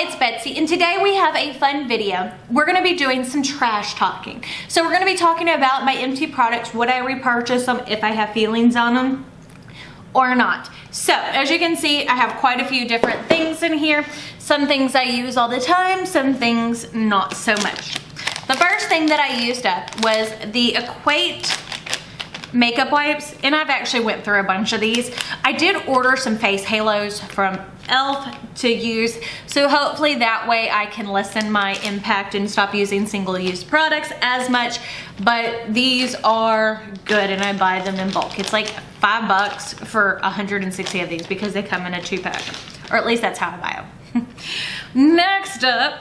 it's Betsy, and today we have a fun video. We're gonna be doing some trash talking. So we're gonna be talking about my empty products, would I repurchase them if I have feelings on them or not. So as you can see, I have quite a few different things in here. Some things I use all the time, some things not so much. The first thing that I used up was the Equate makeup wipes, and I've actually went through a bunch of these. I did order some face halos from e.l.f. to use, so hopefully that way I can lessen my impact and stop using single-use products as much, but these are good and I buy them in bulk. It's like $5 for 160 of these because they come in a 2-pack, or at least that's how I buy them. Next up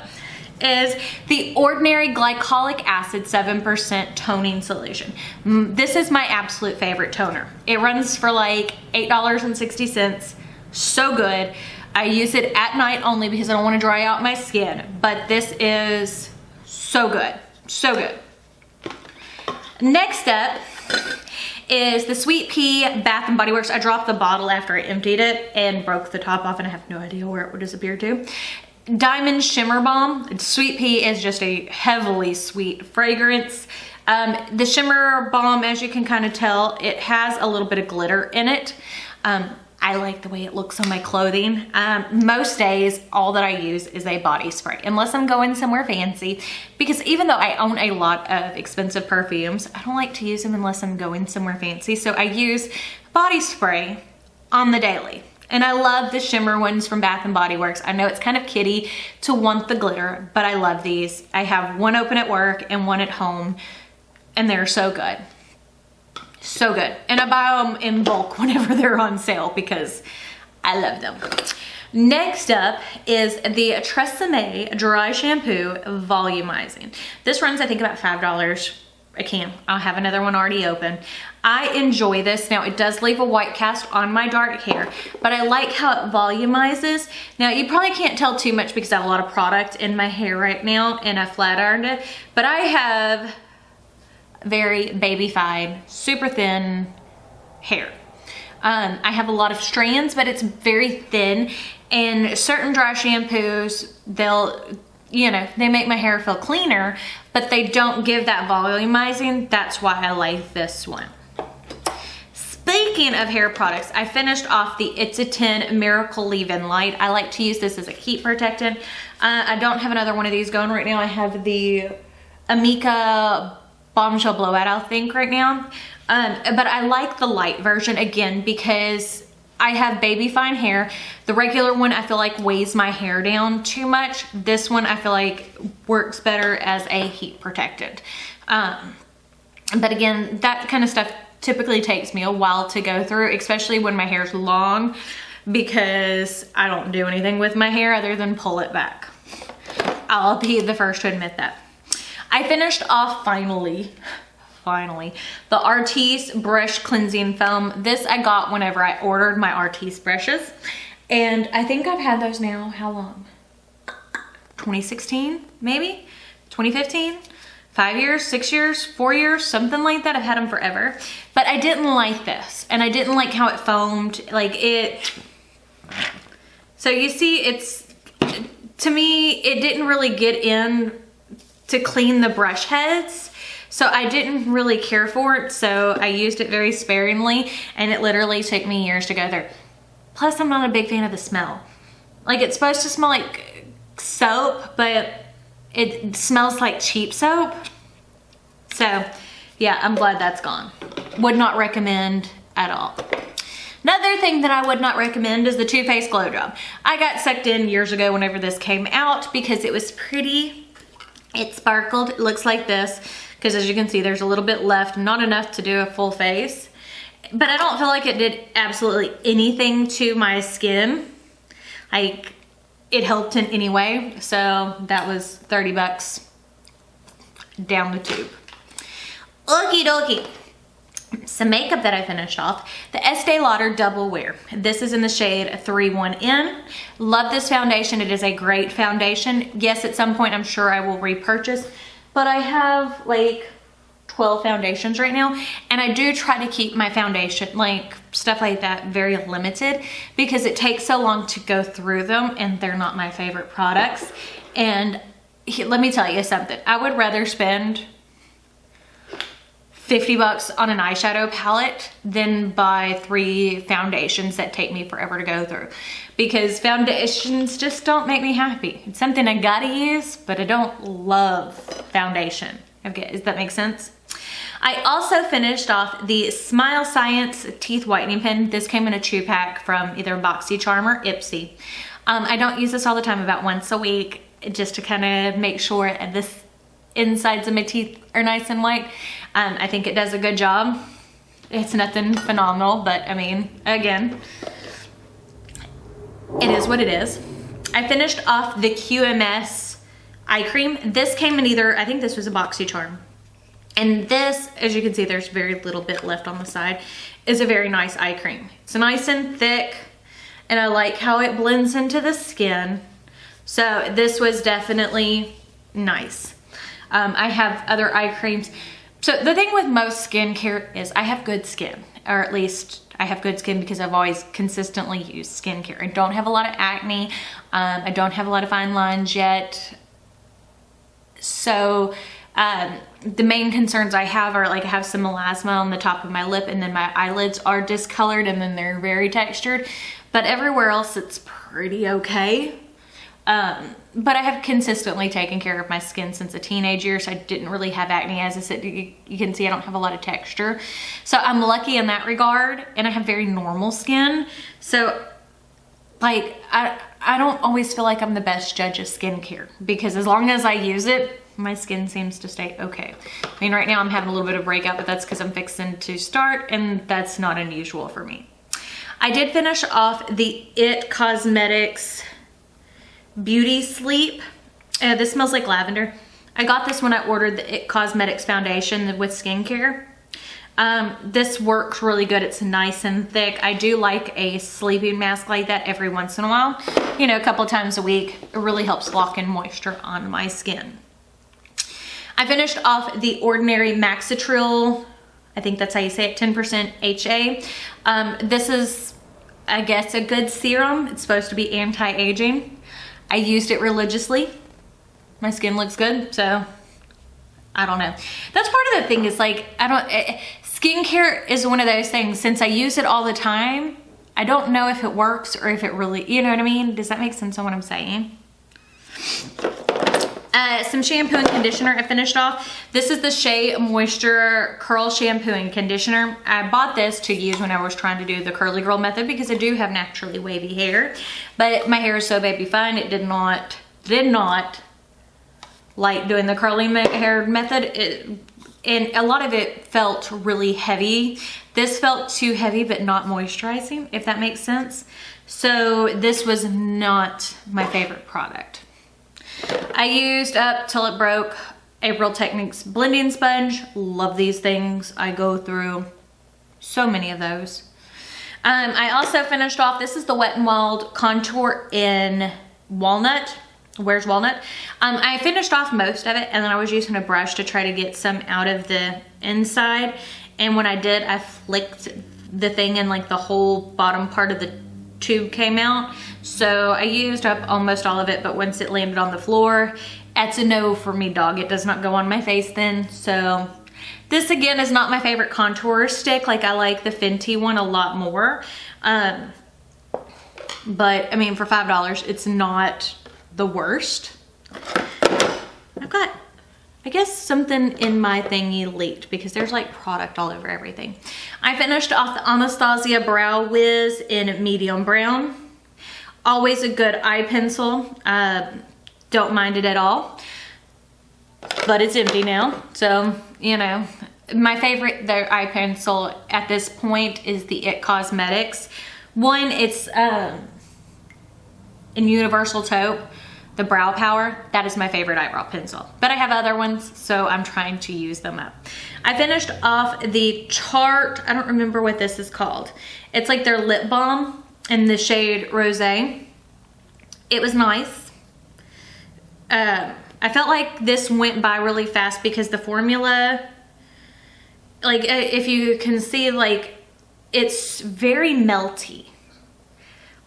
is the Ordinary Glycolic Acid 7% toning solution. This is my absolute favorite toner. It runs for like $8.60. So good. I use it at night only because I don't want to dry out my skin, but this is so good. So good. Next up is the Sweet Pea Bath & Body Works. I dropped the bottle after I emptied it and broke the top off, and I have no idea where it would disappear to. Diamond Shimmer Balm. Sweet Pea is just a heavily sweet fragrance. The Shimmer Balm, as you can kind of tell, it has a little bit of glitter in it. I like the way it looks on my clothing. Most days, all that I use is a body spray, unless I'm going somewhere fancy, because even though I own a lot of expensive perfumes, I don't like to use them unless I'm going somewhere fancy. So I use body spray on the daily. And I love the shimmer ones from Bath & Body Works. I know it's kind of kiddie to want the glitter, but I love these. I have one open at work and one at home, and they're so good. So good. And I buy them in bulk whenever they're on sale because I love them. Next up is the Tresemme Dry Shampoo Volumizing. This runs, I think, about $5 a can. I'll have another one already open. I enjoy this. Now, it does leave a white cast on my dark hair, but I like how it volumizes. Now, you probably can't tell too much because I have a lot of product in my hair right now and I flat ironed it, but I have very baby-fied, super thin hair. I have a lot of strands, but it's very thin, and certain dry shampoos, they make my hair feel cleaner, but they don't give that volumizing. That's why I like this one. Speaking of hair products, I finished off the It's a 10 Miracle Leave-In Light. I like to use this as a heat protectant. I don't have another one of these going right now. I have the Amika Bombshell Blowout, I think, right now. But I like the light version, again, because I have baby fine hair. The regular one I feel like weighs my hair down too much. This one I feel like works better as a heat protectant. But again, that kind of stuff typically takes me a while to go through, especially when my hair's long, because I don't do anything with my hair other than pull it back. I'll be the first to admit that. I finished off finally, the Artis Brush Cleansing Foam. This I got whenever I ordered my Artis brushes, and I think I've had those now, how long? 2016, maybe? 2015? 5 years, 6 years, 4 years, something like that. I've had them forever, but I didn't like this, and I didn't like how it foamed, like it. So you see, to me, it didn't really get in to clean the brush heads, so I didn't really care for it, so I used it very sparingly, and it literally took me years to go through. Plus, I'm not a big fan of the smell. Like, it's supposed to smell like soap, but it smells like cheap soap. So yeah, I'm glad that's gone. Would not recommend at all. Another thing that I would not recommend is the Too Faced Glow Drop. I got sucked in years ago whenever this came out because it was pretty. It sparkled. It looks like this, because as you can see, there's a little bit left, not enough to do a full face, but I don't feel like it did absolutely anything to my skin. Like, it helped in any way, so that was 30 bucks down the tube. Okie dokie. Some makeup that I finished off, the Estee Lauder Double Wear. This is in the shade 31N. Love this foundation. It is a great foundation. Yes, at some point I'm sure I will repurchase, but I have like 12 foundations right now, and I do try to keep my foundation, like stuff like that, very limited because it takes so long to go through them and they're not my favorite products. And let me tell you something, I would rather spend $50 on an eyeshadow palette than buy 3 foundations that take me forever to go through, because foundations just don't make me happy. It's something I gotta use, but I don't love foundation. Okay, does that make sense? I also finished off the Smile Science Teeth Whitening Pen. This came in a 2-pack from either BoxyCharm or Ipsy. I don't use this all the time, about once a week, just to kind of make sure the insides of my teeth are nice and white. I think it does a good job. It's nothing phenomenal, but I mean, again, it is what it is. I finished off the QMS eye cream. This came in either, I think this was a BoxyCharm. And this, as you can see, there's very little bit left on the side, is a very nice eye cream. It's nice and thick, and I like how it blends into the skin. So this was definitely nice. I have other eye creams. So the thing with most skincare is I have good skin, or at least I have good skin because I've always consistently used skincare. I don't have a lot of acne. I don't have a lot of fine lines yet. So the main concerns I have are, like, I have some melasma on the top of my lip, and then my eyelids are discolored, and then they're very textured. But everywhere else it's pretty okay. But I have consistently taken care of my skin since a teenage year, so I didn't really have acne. As I said, you can see I don't have a lot of texture. So I'm lucky in that regard, and I have very normal skin. So, like, I don't always feel like I'm the best judge of skincare, because as long as I use it, my skin seems to stay okay. I mean, right now I'm having a little bit of breakout, but that's because I'm fixing to start, and that's not unusual for me. I did finish off the IT Cosmetics Beauty Sleep. This smells like lavender. I got this when I ordered the IT Cosmetics foundation with skincare. This works really good. It's nice and thick. I do like a sleeping mask like that every once in a while. You know, a couple times a week. It really helps lock in moisture on my skin. I finished off the Ordinary Maxitril, I think that's how you say it, 10% HA. This is, I guess, a good serum. It's supposed to be anti-aging. I used it religiously. My skin looks good, so I don't know. That's part of the thing, is like, skincare is one of those things, since I use it all the time, I don't know if it works or if it really, you know what I mean? Does that make sense on what I'm saying? Some shampoo and conditioner I finished off. This is the Shea Moisture Curl Shampoo and Conditioner. I bought this to use when I was trying to do the curly girl method, because I do have naturally wavy hair, but my hair is so baby fine, it did not like doing the curly hair method. And a lot of it felt really heavy. This felt too heavy but not moisturizing, if that makes sense. So this was not my favorite product. I used up till it broke April Techniques blending sponge. Love these things. I go through so many of those. I also finished off, this is the Wet n Wild Contour in Walnut. Where's Walnut? I finished off most of it, and then I was using a brush to try to get some out of the inside. And when I did, I flicked the thing, and like the whole bottom part of the tube came out. So I used up almost all of it, but once it landed on the floor, that's a no for me, dog. It does not go on my face then. So this again is not my favorite contour stick. Like, I like the Fenty one a lot more. But I mean, for $5, it's not the worst. I've got, I guess, something in my thingy leaked, because there's like product all over everything. I finished off the Anastasia Brow Wiz in medium brown. Always a good eye pencil. Don't mind it at all. But it's empty now, so, you know. My favorite their eye pencil at this point is the IT Cosmetics one. It's in Universal Taupe, the Brow Power. That is my favorite eyebrow pencil. But I have other ones, so I'm trying to use them up. I finished off the Tarte, I don't remember what this is called. It's like their lip balm in the shade Rosé. It was nice. I felt like this went by really fast because the formula like if you can see, like it's very melty.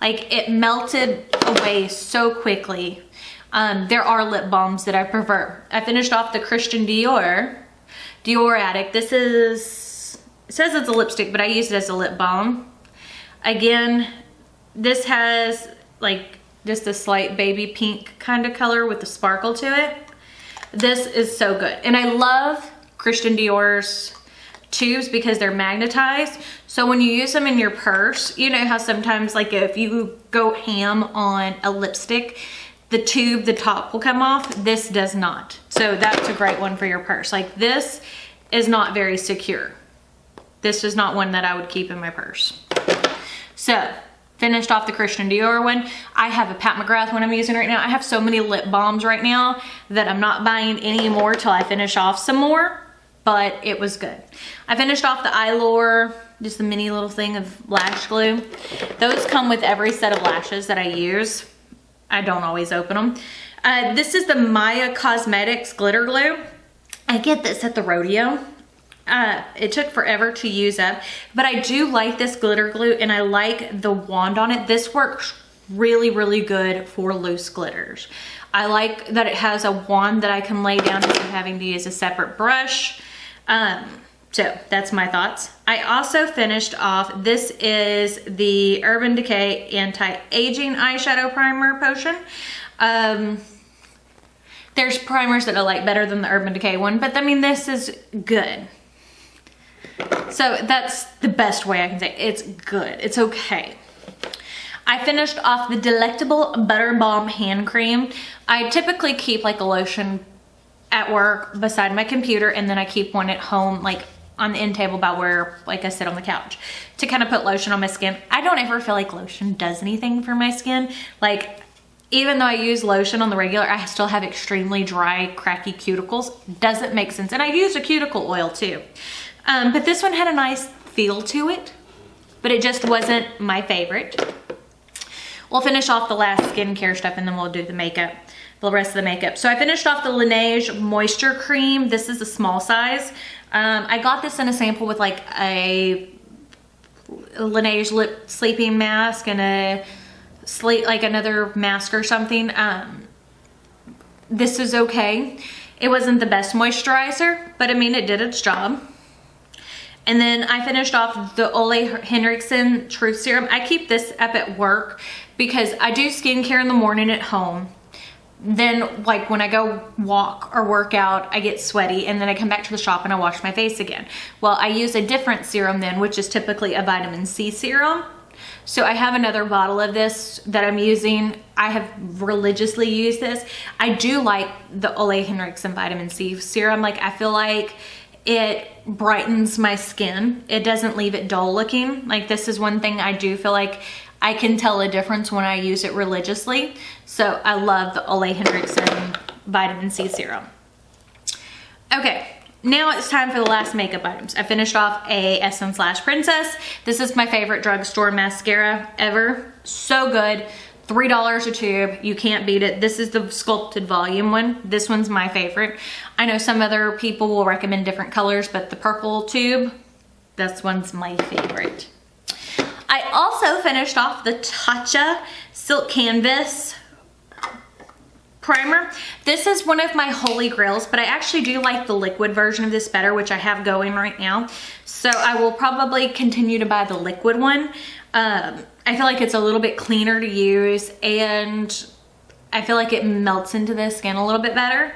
Like it melted away so quickly. There are lip balms that I prefer. I finished off the Christian Dior Addict. This is, it says it's a lipstick, but I use it as a lip balm. Again, this has like just a slight baby pink kind of color with the sparkle to it. This is so good. And I love Christian Dior's tubes because they're magnetized. So when you use them in your purse, you know how sometimes like if you go ham on a lipstick, the tube, the top will come off. This does not. So that's a great one for your purse. Like this is not very secure. This is not one that I would keep in my purse. So finished off the Christian Dior one. I have a Pat McGrath one I'm using right now. I have so many lip balms right now that I'm not buying any more till I finish off some more, but it was good. I finished off the Eylure, just a mini little thing of lash glue. Those come with every set of lashes that I use. I don't always open them. This is the Maya Cosmetics Glitter Glue. I get this at the rodeo. It took forever to use up, but I do like this glitter glue and I like the wand on it. This works really, really good for loose glitters. I like that it has a wand that I can lay down instead of having to use a separate brush. So that's my thoughts. I also finished off, this is the Urban Decay Anti-Aging Eyeshadow Primer Potion. There's primers that I like better than the Urban Decay one, but I mean, this is good. So that's the best way I can say it. It's good. It's okay. I finished off the Delectable Butter Balm Hand Cream. I typically keep like a lotion at work beside my computer, and then I keep one at home, like on the end table by where like I sit on the couch to kind of put lotion on my skin. I don't ever feel like lotion does anything for my skin. Like even though I use lotion on the regular, I still have extremely dry, cracky cuticles. Doesn't make sense. And I use a cuticle oil too. But this one had a nice feel to it, but it just wasn't my favorite. We'll finish off the last skincare stuff and then we'll do the makeup, the rest of the makeup. So I finished off the Laneige Moisture Cream. This is a small size. I got this in a sample with like a Laneige lip sleeping mask and a like another mask or something. This is okay. It wasn't the best moisturizer, but I mean, it did its job. And then I finished off the Ole Henriksen Truth Serum. I keep this up at work because I do skincare in the morning at home. Then like when I go walk or work out, I get sweaty and then I come back to the shop and I wash my face again. Well, I use a different serum then, which is typically a vitamin C serum. So I have another bottle of this that I'm using. I have religiously used this. I do like the Ole Henriksen vitamin C serum. Like I feel like it brightens my skin. It doesn't leave it dull looking. Like this is one thing I do feel like I can tell a difference when I use it religiously. So I love the Ole Henriksen vitamin C serum. Okay, now it's time for the last makeup items. I finished off a Essence Lash Princess. This is my favorite drugstore mascara ever. So good. $3 a tube. You can't beat it. This is the sculpted volume one. This one's my favorite. I know some other people will recommend different colors, but the purple tube, this one's my favorite. I also finished off the Tatcha Silk Canvas primer. This is one of my holy grails, but I actually do like the liquid version of this better, which I have going right now. So I will probably continue to buy the liquid one. I feel like it's a little bit cleaner to use and I feel like it melts into the skin a little bit better,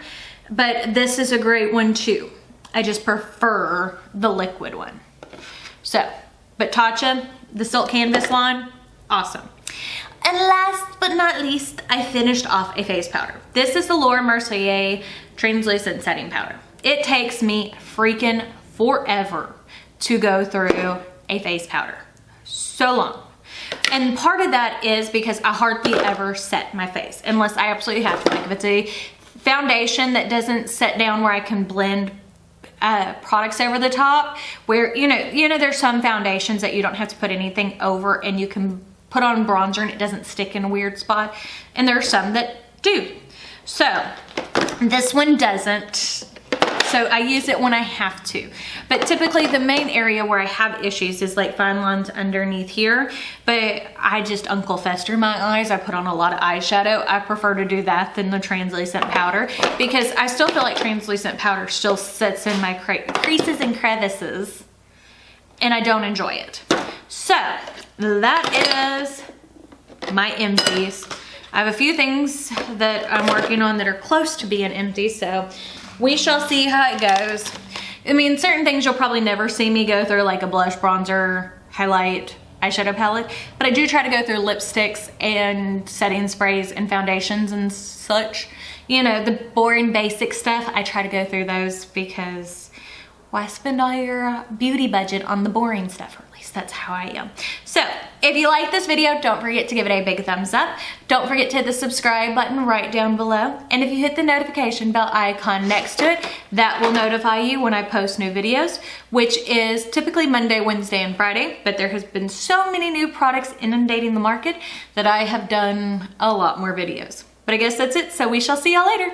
but this is a great one too. I just prefer the liquid one. So, but Tatcha, the Silk Canvas line, awesome. And last but not least, I finished off a face powder. This is the Laura Mercier Translucent Setting Powder. It takes me freaking forever to go through a face powder. So long. And part of that is because I hardly ever set my face unless I absolutely have to. Like if it's a foundation that doesn't set down where I can blend products over the top, where you know there's some foundations that you don't have to put anything over and you can put on bronzer and it doesn't stick in a weird spot, and there are some that do. So this one doesn't. So I use it when I have to. But typically the main area where I have issues is like fine lines underneath here. But I just Uncle Fester my eyes. I put on a lot of eyeshadow. I prefer to do that than the translucent powder because I still feel like translucent powder still sits in my creases and crevices and I don't enjoy it. So that is my empties. I have a few things that I'm working on that are close to being empty, so we shall see how it goes. I mean, certain things you'll probably never see me go through, like a blush, bronzer, highlight, eyeshadow palette, but I do try to go through lipsticks and setting sprays and foundations and such. You know, the boring basic stuff, I try to go through those because why spend all your beauty budget on the boring stuff? Or at least that's how I am. So if you like this video, don't forget to give it a big thumbs up. Don't forget to hit the subscribe button right down below. And if you hit the notification bell icon next to it, that will notify you when I post new videos, which is typically Monday, Wednesday, and Friday. But there has been so many new products inundating the market that I have done a lot more videos. But I guess that's it. So we shall see y'all later.